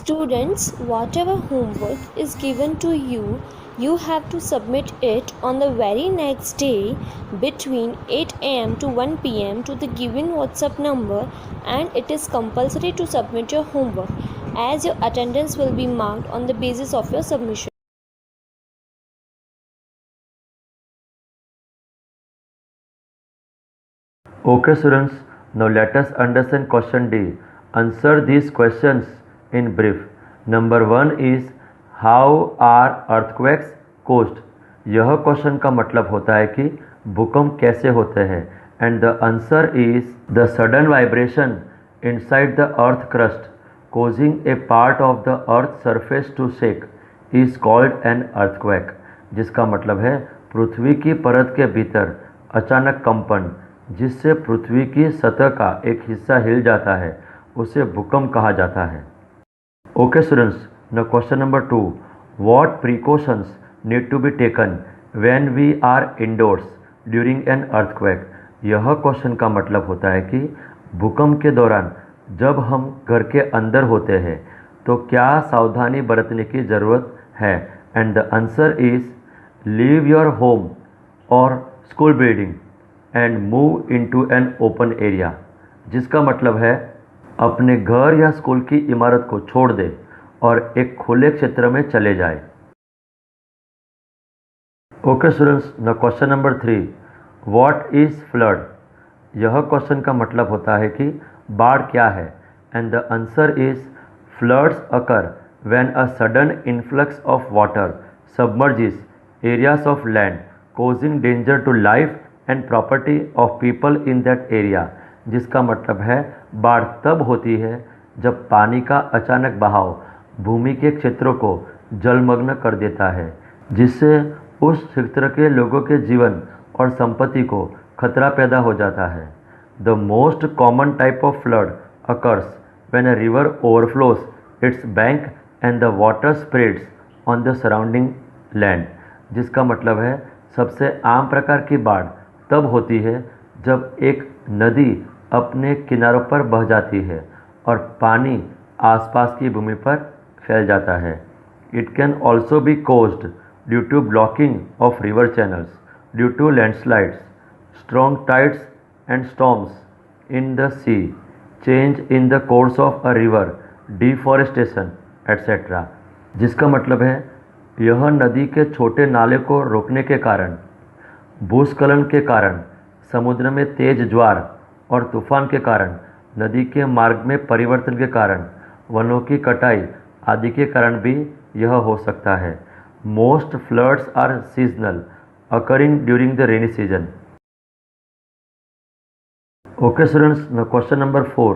Students, whatever homework is given to you, you have to submit it on the very next day between 8 am to 1 pm to the given WhatsApp number, and it is compulsory to submit your homework as your attendance will be marked on the basis of your submission. Okay students, now let us understand question D. Answer these questions in brief. Number 1 is how are earthquakes caused? यह question का मतलब होता है कि भूकंप कैसे होते हैं, and the answer is the sudden vibration inside the earth crust causing a part of the earth surface to shake is called an earthquake, जिसका मतलब है पृथ्वी की परत के भीतर अचानक कंपन जिससे पृथ्वी की सतह का एक हिस्सा हिल जाता है उसे भूकंप कहा जाता है. Okay students, now question number 2. What precautions need to be taken when we are indoors during an earthquake? यह क्वेश्चन का मतलब होता है कि भूकंप के दौरान जब हम घर के अंदर होते हैं तो क्या सावधानी बरतने की ज़रूरत है, and the answer is leave your home or school building and move into an open area, जिसका मतलब है अपने घर या स्कूल की इमारत को छोड़ दे और एक खुले क्षेत्र में चले जाए. Okay students, now question number 3. What is flood? यह क्वेश्चन का मतलब होता है कि बाढ़ क्या है, and the answer is floods occur when a sudden influx of water submerges areas of land causing danger to life and property of people in that area, जिसका मतलब है बाढ़ तब होती है जब पानी का अचानक बहाव भूमि के क्षेत्रों को जलमग्न कर देता है जिससे उस क्षेत्र के लोगों के जीवन और संपत्ति को खतरा पैदा हो जाता है. The most common type of flood occurs when a river overflows it's bank and the water spreads on the surrounding land, जिसका मतलब है सबसे आम प्रकार की बाढ़ तब होती है जब एक नदी अपने किनारों पर बह जाती है और पानी आसपास की भूमि पर फैल जाता है. It can also be caused due to blocking of river channels due to landslides, strong tides and storms in the sea, change in the course of a river, deforestation etcetera, जिसका मतलब है यह नदी के छोटे नाले को रोकने के कारण, भूस्खलन के कारण, समुद्र में तेज ज्वार और तूफान के कारण, नदी के मार्ग में परिवर्तन के कारण, वनों की कटाई आदि के कारण भी यह हो सकता है. Most floods are seasonal occurring during the rainy season. Okay students, now question number 4.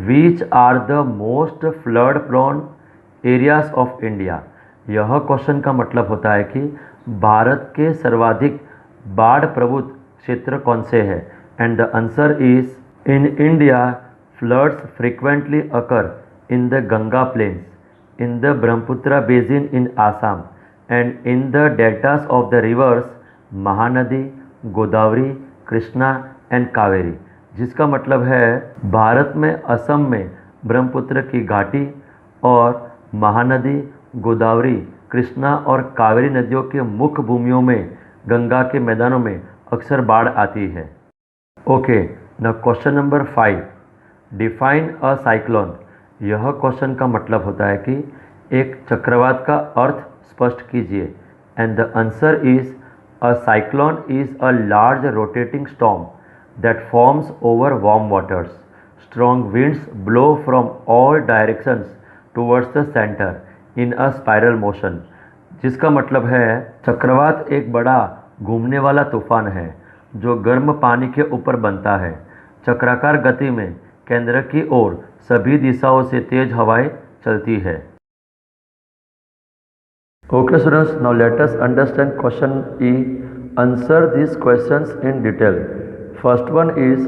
Which are the most flood prone areas of India? यह क्वेश्चन का मतलब होता है कि भारत के सर्वाधिक बाढ़ प्रवुत क्षेत्र कौन से हैं, and the answer is in India floods frequently occur in the Ganga plains, in the Brahmaputra basin in Assam and in the deltas of the rivers Mahanadi, Godavari, Krishna and Kaveri, जिसका मतलब है भारत में असम में ब्रह्मपुत्र की घाटी और महानदी, गोदावरी, कृष्णा और कावेरी नदियों के मुख्य भूमियों में गंगा के मैदानों में अक्सर बाढ़ आती है. Okay, now question number 5. Define a cyclone. यह क्वेश्चन का मतलब होता है कि एक चक्रवात का अर्थ स्पष्ट कीजिए, and the answer is a cyclone is a large rotating storm that forms over warm waters. Strong winds blow from all directions towards the centre in a spiral motion, जिसका मतलब है चक्रवात एक बड़ा घूमने वाला तूफान है जो गर्म पानी के ऊपर बनता है. चक्राकार गति में केंद्र की ओर सभी दिशाओं से तेज हवाएं चलती है. Okay students, now let us understand question E. Answer this questions in detail. First one is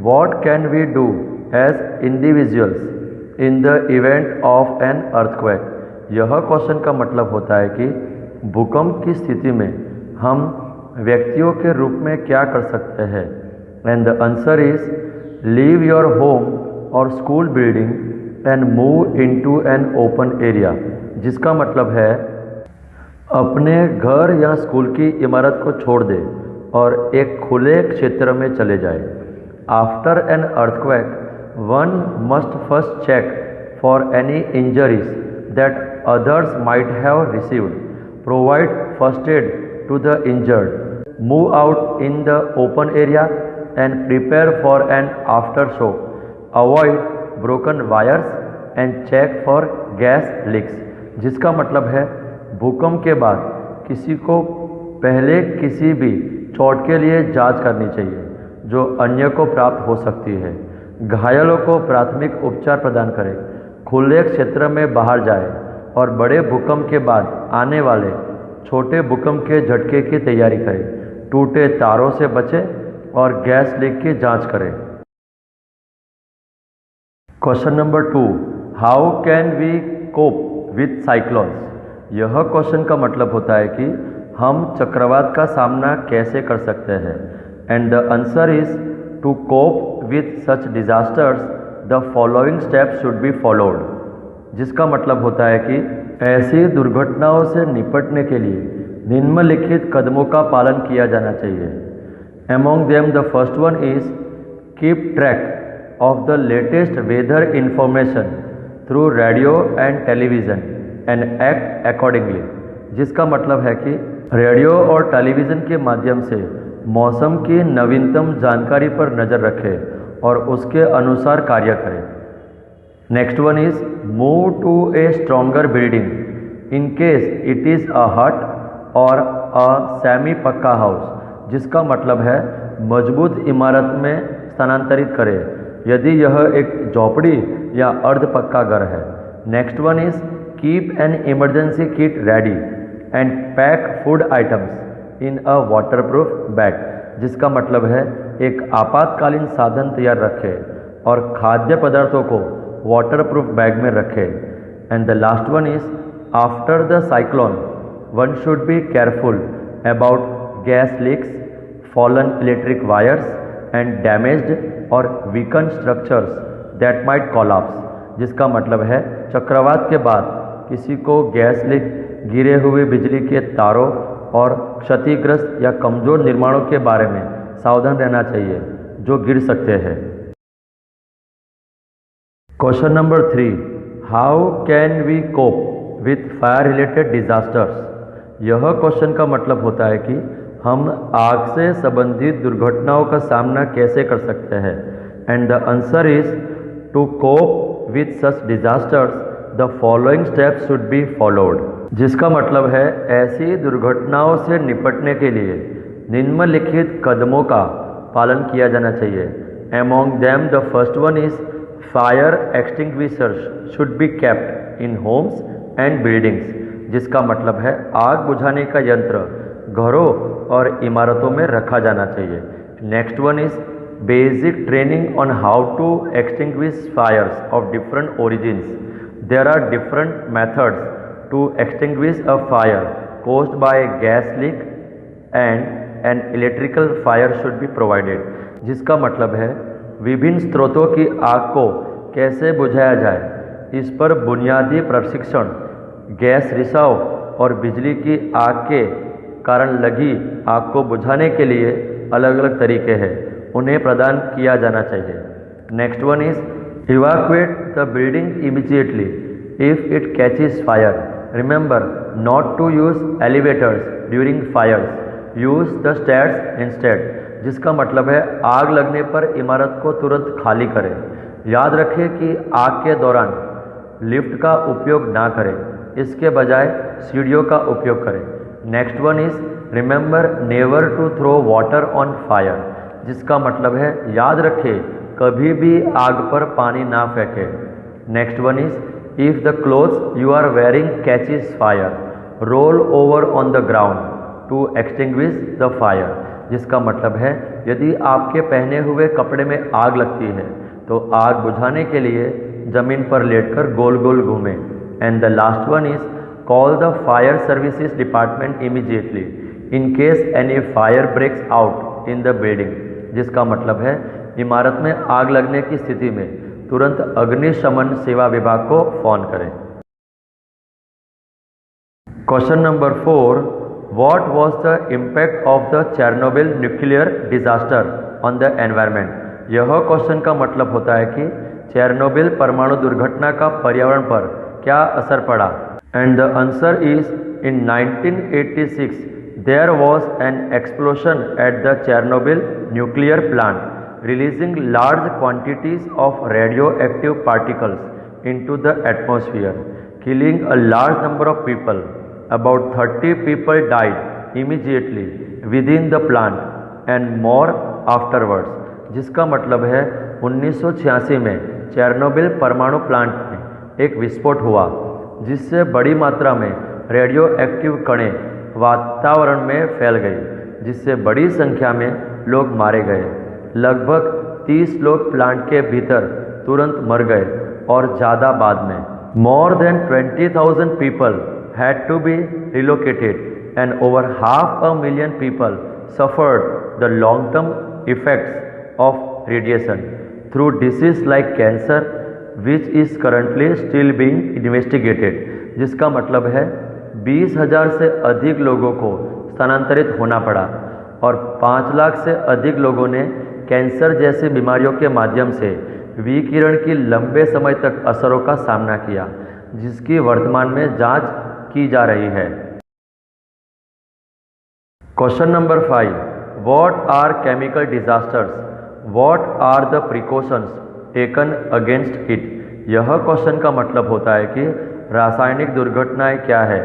what can we do as individuals in the event of an earthquake? यह क्वेश्चन का मतलब होता है कि भूकंप की स्थिति में हम व्यक्तियों के रूप में क्या कर सकते हैं, and the answer is leave your home or school building and move into an open area, जिसका मतलब है अपने घर या स्कूल की इमारत को छोड़ दे और एक खुले क्षेत्र में चले जाए। After an earthquake one must first check for any injuries that others might have received, provide first aid to the injured, move out in the open area and prepare for an aftershock, avoid broken wires and check for gas leaks, जिसका मतलब है भूकंप के बाद किसी को पहले किसी भी चोट के लिए जांच करनी चाहिए जो अन्य को प्राप्त हो सकती है, घायलों को प्राथमिक उपचार प्रदान करें, खुले क्षेत्र में बाहर जाए और बड़े भूकंप के बाद आने वाले छोटे भूकंप के झटके की तैयारी करें, टूटे तारों से बचें और गैस लीक की जांच करें। Question number 2, how can we cope with cyclones. यह क्वेश्चन का मतलब होता है कि हम चक्रवात का सामना कैसे कर सकते हैं। And the answer is to cope with such disasters the following steps should be followed, जिसका मतलब होता है कि ऐसी दुर्घटनाओं से निपटने के लिए निम्नलिखित कदमों का पालन किया जाना चाहिए। Among them the first one is keep track of the latest weather information through radio and television and act accordingly, जिसका मतलब है कि रेडियो और टेलीविज़न के माध्यम से मौसम की नवीनतम जानकारी पर नज़र रखें और उसके अनुसार कार्य करें। Next one is move to a stronger building in case it is a hut or a semi पक्का हाउस, जिसका मतलब है मजबूत इमारत में स्थानांतरित करें यदि यह एक झोपड़ी या अर्ध पक्का घर है। Next one is keep an emergency kit ready and pack food items in a waterproof bag, जिसका मतलब है एक आपातकालीन साधन तैयार रखें और खाद्य पदार्थों को वाटरप्रूफ बैग में रखें। And the last one is after the cyclone one should be careful about gas leaks, fallen electric wires and damaged or weaken structures that might collapse, जिसका मतलब है चक्रवात के बाद किसी को गैस लीक, गिरे हुए बिजली के तारों और क्षतिग्रस्त या कमज़ोर निर्माणों के बारे में सावधान रहना चाहिए जो गिर सकते हैं। Question number 3, how can we cope with fire related disasters. यह क्वेश्चन का मतलब होता है कि हम आग से संबंधित दुर्घटनाओं का सामना कैसे कर सकते हैं। And the answer is to cope with such disasters the following steps should be followed, जिसका मतलब है ऐसी दुर्घटनाओं से निपटने के लिए निम्नलिखित कदमों का पालन किया जाना चाहिए। Among them the first one is fire extinguishers should be kept in homes and buildings, जिसका मतलब है आग बुझाने का यंत्र घरों और इमारतों में रखा जाना चाहिए। Next one is basic training on how to extinguish fires of different origins. There are different methods to extinguish a fire caused by a gas leak and an electrical fire should be provided, जिसका मतलब है विभिन्न स्रोतों की आग को कैसे बुझाया जाए। इस पर बुनियादी प्रशिक्षण गैस रिसाव और बिजली की आग के कारण लगी आग को बुझाने के लिए अलग अलग तरीके हैं, उन्हें प्रदान किया जाना चाहिए। Next one is evacuate the building immediately if it catches fire. Remember not to use elevators during fires. Use the stairs instead, जिसका मतलब है आग लगने पर इमारत को तुरंत खाली करें। याद रखें कि आग के दौरान लिफ्ट का उपयोग ना करें, इसके बजाय सीढ़ियों का उपयोग करें। Next one is remember never to throw water on fire, जिसका मतलब है याद रखें कभी भी आग पर पानी ना फेंकें। Next one is If the clothes you are wearing catches fire, roll over on the ground to extinguish the fire, जिसका मतलब है यदि आपके पहने हुए कपड़े में आग लगती है तो आग बुझाने के लिए जमीन पर लेटकर गोल गोल घूमें। And the last one is call the fire services department immediately in case any fire breaks out in the building, जिसका मतलब है इमारत में आग लगने की स्थिति में तुरंत अग्निशमन सेवा विभाग को फ़ोन करें। Question number 4, what was the impact of the Chernobyl nuclear disaster on the environment. यह क्वेश्चन का मतलब होता है कि चेरनोबिल परमाणु दुर्घटना का पर्यावरण पर क्या असर पड़ा। And the answer is in 1986 there was an explosion at the Chernobyl nuclear plant, releasing large quantities of radioactive particles into the atmosphere, killing a large number of people. About 30 people died immediately within the plant and more afterwards. जिसका मतलब है 1986 में Chernobyl परमाणु plant में एक विस्फोट हुआ जिससे बड़ी मात्रा में रेडियो एक्टिव कणें वातावरण में फैल गई, जिससे बड़ी संख्या में लोग मारे गए। लगभग 30 लोग प्लांट के भीतर तुरंत मर गए और ज़्यादा बाद में। More than 20,000 people had to be relocated and over 500,000 people suffered the long term effects of radiation through disease like cancer which is currently still being investigated. जिसका मतलब है 20,000 से अधिक लोगों को स्थानांतरित होना पड़ा और 5 लाख से अधिक लोगों ने कैंसर जैसी बीमारियों के माध्यम से विकिरण की लंबे समय तक असरों का सामना किया, जिसकी वर्तमान में जांच की जा रही है। Question number 5, what are chemical disasters, what are the precautions taken against it. यह क्वेश्चन का मतलब होता है कि रासायनिक दुर्घटनाएं क्या है,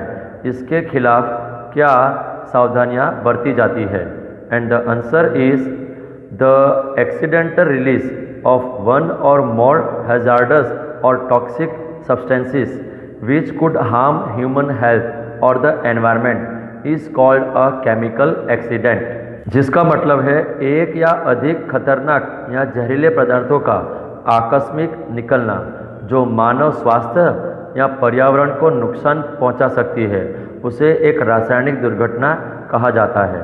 इसके खिलाफ क्या सावधानियां बरती जाती है। And the answer is the accidental release of one or more hazardous और toxic substances which could harm human health or the environment is called a chemical accident. जिसका मतलब है एक या अधिक खतरनाक या जहरीले पदार्थों का आकस्मिक निकलना जो मानव स्वास्थ्य या पर्यावरण को नुकसान पहुंचा सकती है, उसे एक रासायनिक दुर्घटना कहा जाता है।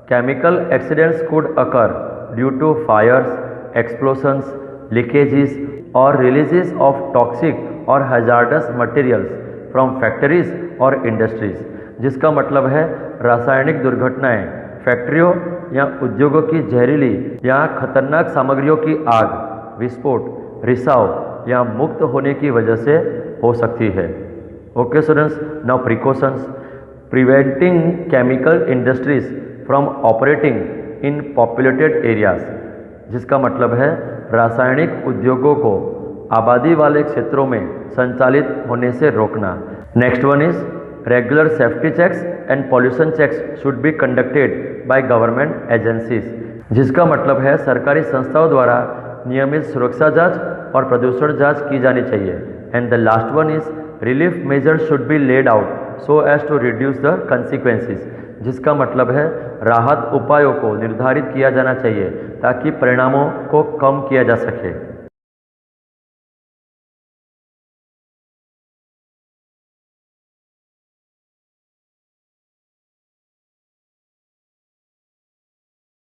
Chemical accidents could occur due to fires, explosions, leakages और रिलीजेस ऑफ टॉक्सिक और हैजार्डस मटेरियल्स फ्रॉम फैक्ट्रीज और इंडस्ट्रीज। जिसका मतलब है रासायनिक दुर्घटनाएं फैक्ट्रियों या उद्योगों की जहरीली या खतरनाक सामग्रियों की आग, विस्फोट, रिसाव या मुक्त होने की वजह से हो सकती है। Okay students, now precautions preventing chemical industries from operating in populated areas. जिसका मतलब है रासायनिक उद्योगों को आबादी वाले क्षेत्रों में संचालित होने से रोकना। Next one is regular safety checks and pollution checks should be conducted by government agencies. जिसका मतलब है सरकारी संस्थाओं द्वारा नियमित सुरक्षा जांच और प्रदूषण जांच की जानी चाहिए। And the last one is relief measures should be laid out so as to reduce the consequences. जिसका मतलब है राहत उपायों को निर्धारित किया जाना चाहिए ताकि परिणामों को कम किया जा सके।